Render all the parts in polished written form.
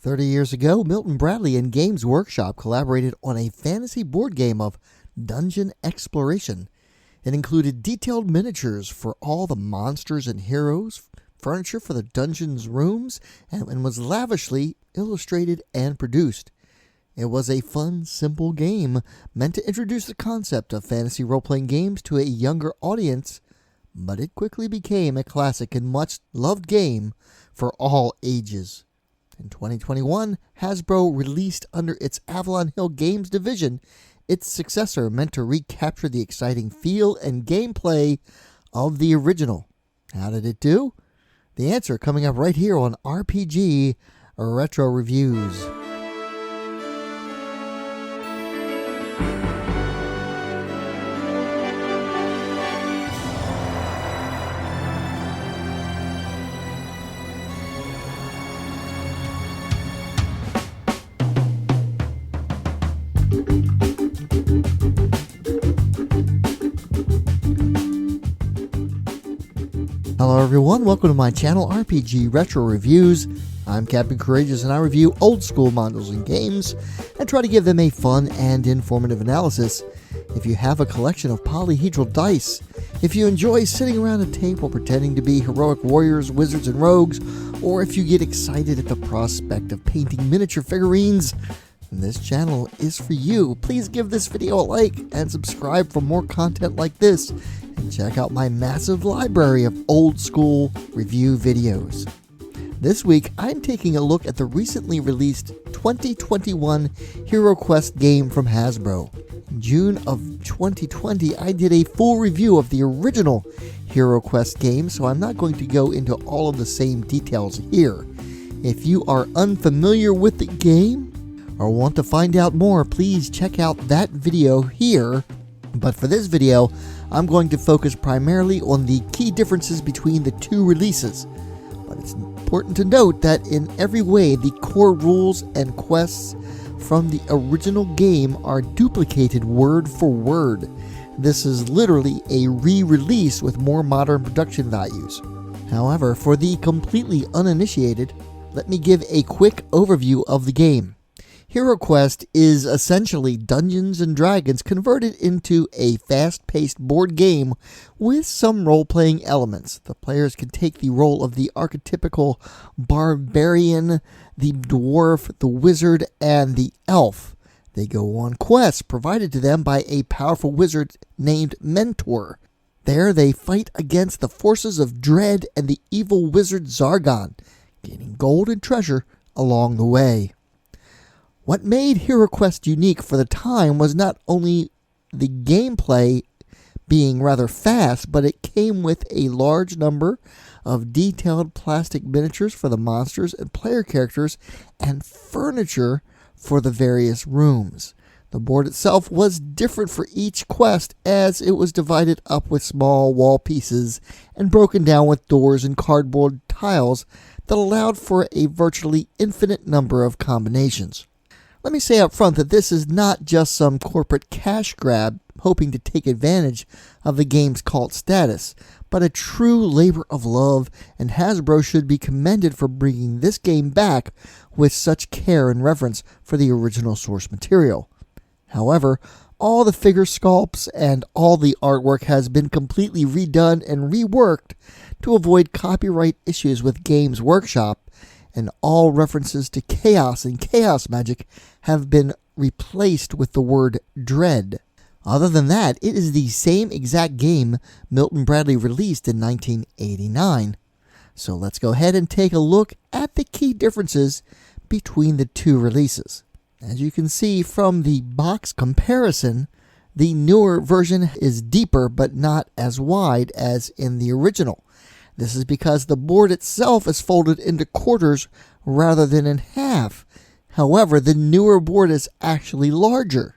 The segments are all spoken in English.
30 years ago, Milton Bradley and Games Workshop collaborated on a fantasy board game of dungeon exploration. It included detailed miniatures for all the monsters and heroes, furniture for the dungeon's rooms, and was lavishly illustrated and produced. It was a fun, simple game meant to introduce the concept of fantasy role-playing games to a younger audience, but it quickly became a classic and much-loved game for all ages. In 2021, Hasbro released under its Avalon Hill Games division its successor meant to recapture the exciting feel and gameplay of the original. How did it do? The answer coming up right here on RPG Retro Reviews. Hello everyone, welcome to my channel, RPG Retro Reviews. I'm Captain Courageous and I review old school modules and games and try to give them a fun and informative analysis. If you have a collection of polyhedral dice, if you enjoy sitting around a table pretending to be heroic warriors, wizards, and rogues, or if you get excited at the prospect of painting miniature figurines, this channel is for you. Please give this video a like and subscribe for more content like this. And check out my massive library of old school review videos. This week, I'm taking a look at the recently released 2021 Heroquest game from Hasbro. In June of 2020, I did a full review of the original Heroquest game, so I'm not going to go into all of the same details here. If you are unfamiliar with the game or want to find out more, please check out that video here. But for this video, I'm going to focus primarily on the key differences between the two releases. But it's important to note that in every way, the core rules and quests from the original game are duplicated word for word. This is literally a re-release with more modern production values. However, for the completely uninitiated, let me give a quick overview of the game. Heroquest is essentially Dungeons & Dragons converted into a fast-paced board game with some role-playing elements. The players can take the role of the archetypical barbarian, the dwarf, the wizard, and the elf. They go on quests provided to them by a powerful wizard named Mentor. There they fight against the forces of Dread and the evil wizard Zargon, gaining gold and treasure along the way. What made Heroquest unique for the time was not only the gameplay being rather fast, but it came with a large number of detailed plastic miniatures for the monsters and player characters and furniture for the various rooms. The board itself was different for each quest as it was divided up with small wall pieces and broken down with doors and cardboard tiles that allowed for a virtually infinite number of combinations. Let me say up front that this is not just some corporate cash grab hoping to take advantage of the game's cult status, but a true labor of love, and Hasbro should be commended for bringing this game back with such care and reverence for the original source material. However, all the figure sculpts and all the artwork has been completely redone and reworked to avoid copyright issues with Games Workshop, and all references to chaos and chaos magic have been replaced with the word dread. Other than that, it is the same exact game Milton Bradley released in 1989. So let's go ahead and take a look at the key differences between the two releases. As you can see from the box comparison, the newer version is deeper but not as wide as in the original. This is because the board itself is folded into quarters rather than in half. However, the newer board is actually larger.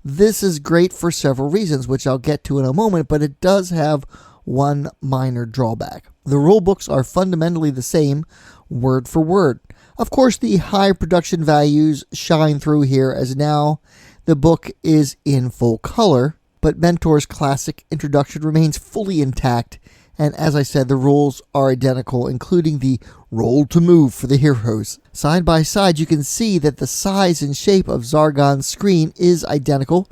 This is great for several reasons, which I'll get to in a moment, but it does have one minor drawback. The rulebooks are fundamentally the same, word for word. Of course, the high production values shine through here, as now the book is in full color, but Mentor's classic introduction remains fully intact. And as I said, the rules are identical, including the Roll to move for the heroes. Side by side, you can see that the size and shape of Zargon's screen is identical.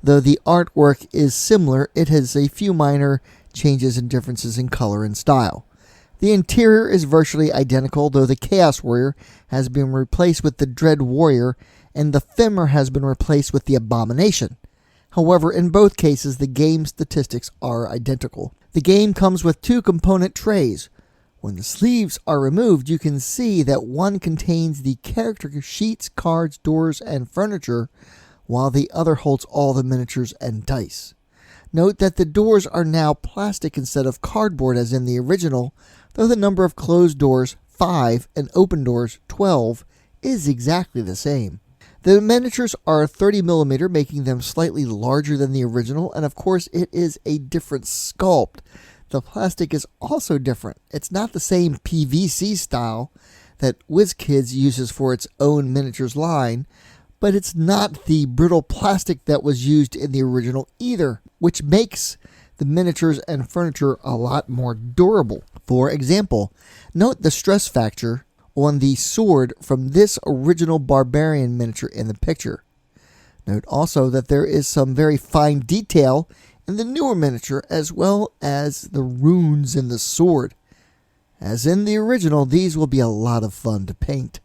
Though the artwork is similar, it has a few minor changes and differences in color and style. The interior is virtually identical, though the Chaos Warrior has been replaced with the Dread Warrior, and the Femur has been replaced with the Abomination. However, in both cases, the game statistics are identical. The game comes with 2 component trays. When the sleeves are removed, you can see that one contains the character sheets, cards, doors, and furniture, while the other holds all the miniatures and dice. Note that the doors are now plastic instead of cardboard as in the original, though the number of closed doors, 5, and open doors, 12, is exactly the same. The miniatures are 30mm, making them slightly larger than the original, and of course it is a different sculpt. The plastic is also different. It's not the same PVC style that WizKids uses for its own miniatures line, but it's not the brittle plastic that was used in the original either, which makes the miniatures and furniture a lot more durable. For example, note the stress factor on the sword from this original barbarian miniature in the picture. Note also that there is some very fine detail in the newer miniature, as well as the runes in the sword. As in the original, these will be a lot of fun to paint.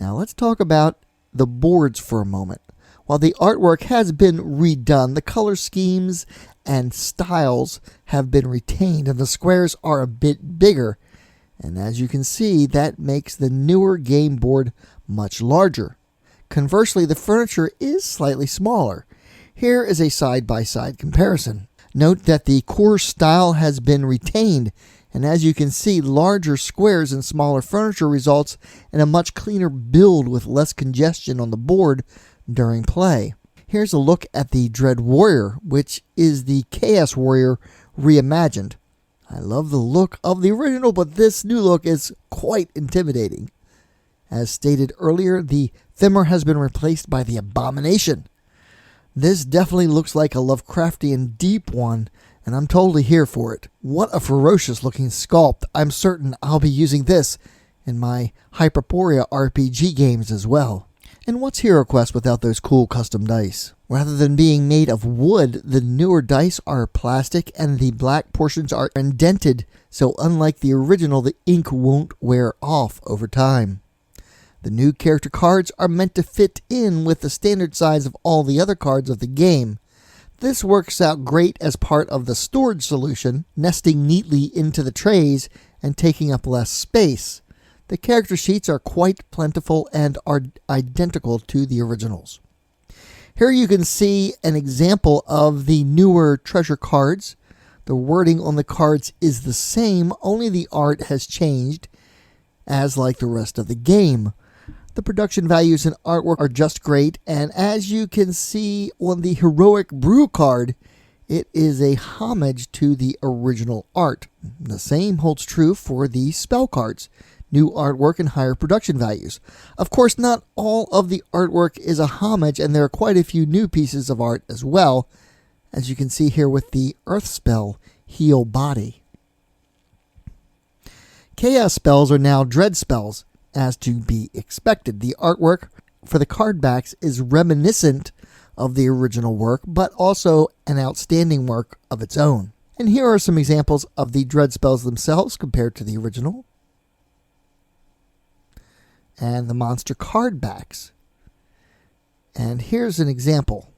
Now let's talk about the boards for a moment. While the artwork has been redone, the color schemes and styles have been retained, and the squares are a bit bigger. And as you can see, that makes the newer game board much larger. Conversely, the furniture is slightly smaller. Here is a side-by-side comparison. Note that the core style has been retained, and as you can see, larger squares and smaller furniture results in a much cleaner build with less congestion on the board during play. Here's a look at the Dread Warrior, which is the Chaos Warrior reimagined. I love the look of the original, but this new look is quite intimidating. As stated earlier, the Femur has been replaced by the Abomination. This definitely looks like a Lovecraftian deep one, and I'm totally here for it. What a ferocious looking sculpt. I'm certain I'll be using this in my Hyperborea RPG games as well. And what's Heroquest without those cool custom dice? Rather than being made of wood, the newer dice are plastic and the black portions are indented, so unlike the original, the ink won't wear off over time. The new character cards are meant to fit in with the standard size of all the other cards of the game. This works out great as part of the storage solution, nesting neatly into the trays and taking up less space. The character sheets are quite plentiful and are identical to the originals. Here you can see an example of the newer treasure cards. The wording on the cards is the same, only the art has changed, as like the rest of the game. The production values and artwork are just great, and as you can see on the Heroic Brew card, it is a homage to the original art. The same holds true for the spell cards. New artwork and higher production values. Of course, not all of the artwork is a homage, and there are quite a few new pieces of art as well, as you can see here with the Earth spell, Heal Body. Chaos spells are now Dread spells, as to be expected. The artwork for the card backs is reminiscent of the original work, but also an outstanding work of its own. And here are some examples of the Dread spells themselves compared to the original, and the monster card backs. And here's an example.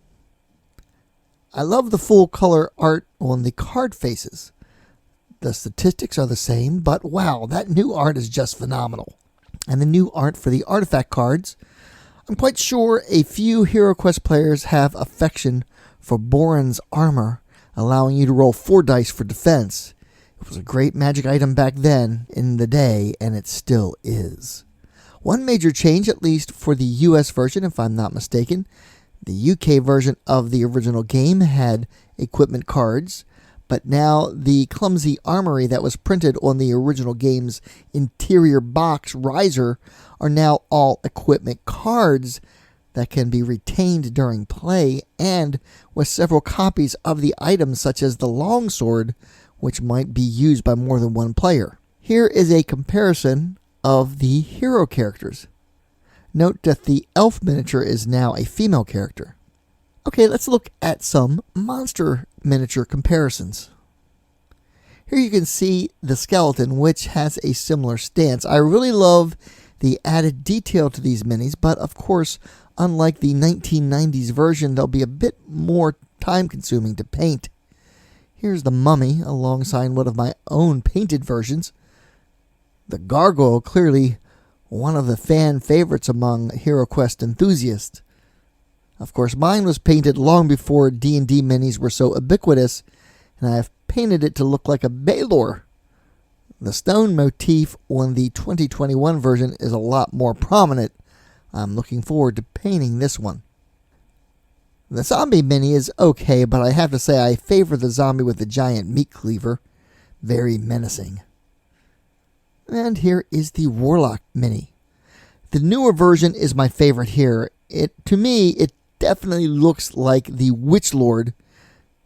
I love the full color art on the card faces. The statistics are the same, but wow, that new art is just phenomenal. And the new art for the artifact cards. I'm quite sure a few HeroQuest players have affection for Boron's armor, allowing you to roll 4 dice for defense. It was a great magic item back then in the day, and it still is. One major change, at least for the US version, if I'm not mistaken, the UK version of the original game had equipment cards, but now the clumsy armory that was printed on the original game's interior box riser are now all equipment cards that can be retained during play, and with several copies of the items such as the longsword, which might be used by more than one player. Here is a comparison of the hero characters. Note that the elf miniature is now a female character. Okay, let's look at some monster miniature comparisons. Here you can see the skeleton, which has a similar stance. I really love the added detail to these minis, but of course, unlike the 1990s version, they'll be a bit more time-consuming to paint. Here's the mummy alongside one of my own painted versions. The gargoyle, clearly one of the fan favorites among Heroquest enthusiasts. Of course, mine was painted long before D&D minis were so ubiquitous, and I have painted it to look like a Baylor. The stone motif on the 2021 version is a lot more prominent. I'm looking forward to painting this one. The zombie mini is okay, but I have to say I favor the zombie with the giant meat cleaver. Very menacing. And here is the warlock mini. The newer version is my favorite here. To me, it definitely looks like the Witch Lord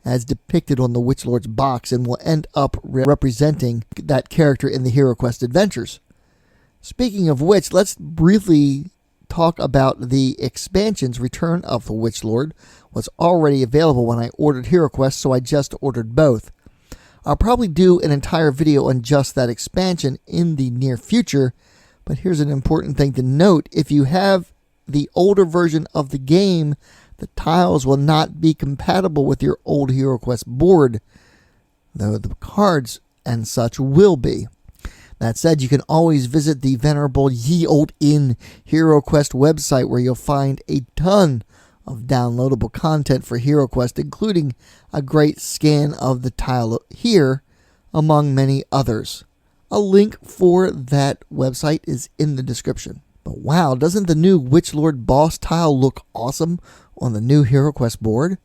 as depicted on the Witch Lord's box, and will end up representing that character in the Heroquest adventures. Speaking of which, let's briefly talk about the expansions. Return of the Witch Lord was already available when I ordered Heroquest, so I just ordered both. I'll probably do an entire video on just that expansion in the near future, but here's an important thing to note. If you have the older version of the game, the tiles will not be compatible with your old Heroquest board, though the cards and such will be. That said, you can always visit the venerable Ye Olde Inn Heroquest website, where you'll find a ton of downloadable content for Heroquest, including a great scan of the tile here, among many others. A link for that website is in the description. But wow, doesn't the new Witch Lord boss tile look awesome on the new Heroquest board?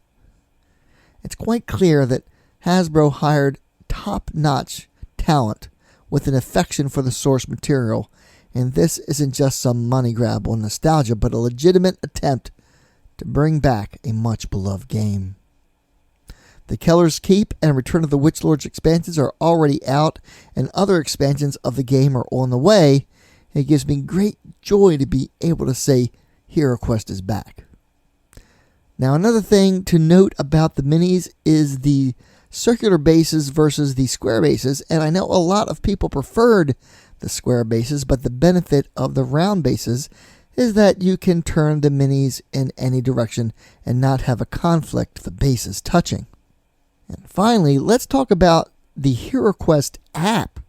It's quite clear that Hasbro hired top-notch talent with an affection for the source material, and this isn't just some money grab or nostalgia, but a legitimate attempt to bring back a much-beloved game. The Keller's Keep and Return of the Witch Lord's expansions are already out, and other expansions of the game are on the way. It gives me great joy to be able to say Heroquest is back. Now, another thing to note about the minis is the circular bases versus the square bases, and I know a lot of people preferred the square bases, but the benefit of the round bases is that you can turn the minis in any direction and not have a conflict of the bases touching. And finally, let's talk about the Heroquest app.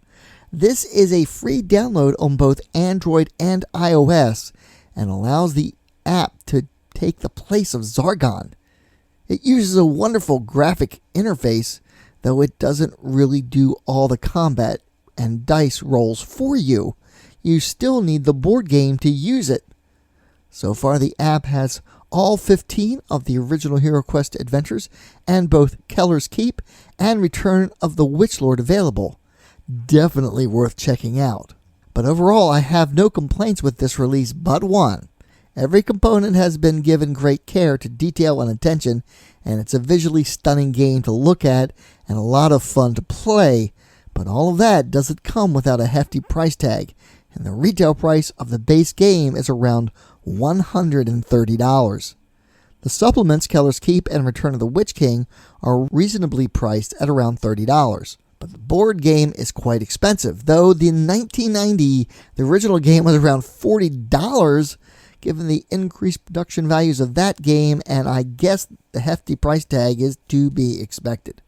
This is a free download on both Android and iOS and allows the app to take the place of Zargon. It uses a wonderful graphic interface, though it doesn't really do all the combat and dice rolls for you. You still need the board game to use it. So far, the app has all 15 of the original Heroquest adventures and both Keller's Keep and Return of the Witch Lord available. Definitely worth checking out. But overall, I have no complaints with this release but one. Every component has been given great care to detail and attention, and it's a visually stunning game to look at and a lot of fun to play. But all of that doesn't come without a hefty price tag, and the retail price of the base game is around $130. The supplements, Keller's Keep and Return of the Witch King, are reasonably priced at around $30. But the board game is quite expensive, though the 1990, the original game was around $40, given the increased production values of that game, and I guess the hefty price tag is to be expected.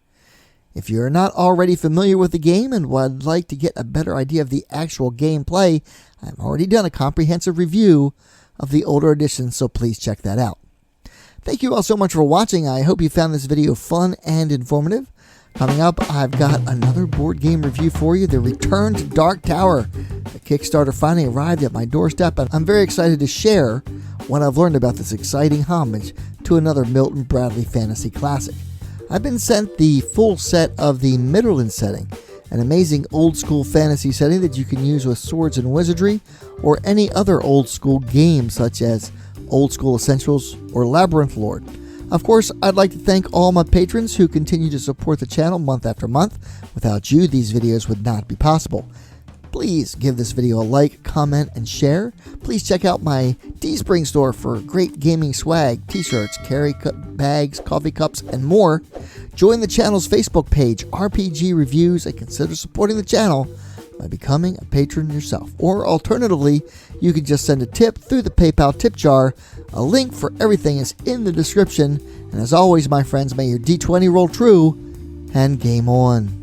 If you're not already familiar with the game and would like to get a better idea of the actual gameplay, I've already done a comprehensive review of the older editions, so please check that out. Thank you all so much for watching. I hope you found this video fun and informative. Coming up, I've got another board game review for you, The Return to Dark Tower. The Kickstarter finally arrived at my doorstep, and I'm very excited to share what I've learned about this exciting homage to another Milton Bradley fantasy classic. I've been sent the full set of the Midderland setting, an amazing old-school fantasy setting that you can use with swords and wizardry, or any other old-school game such as Old School Essentials or Labyrinth Lord. Of course, I'd like to thank all my patrons who continue to support the channel month after month. Without you, these videos would not be possible. Please give this video a like, comment, and share. Please check out my Teespring store for great gaming swag, t-shirts, carry bags, coffee cups, and more. Join the channel's Facebook page, RPG Reviews, and consider supporting the channel by becoming a patron yourself. Or alternatively, you can just send a tip through the PayPal tip jar. A link for everything is in the description. And as always, my friends, may your D20 roll true and game on.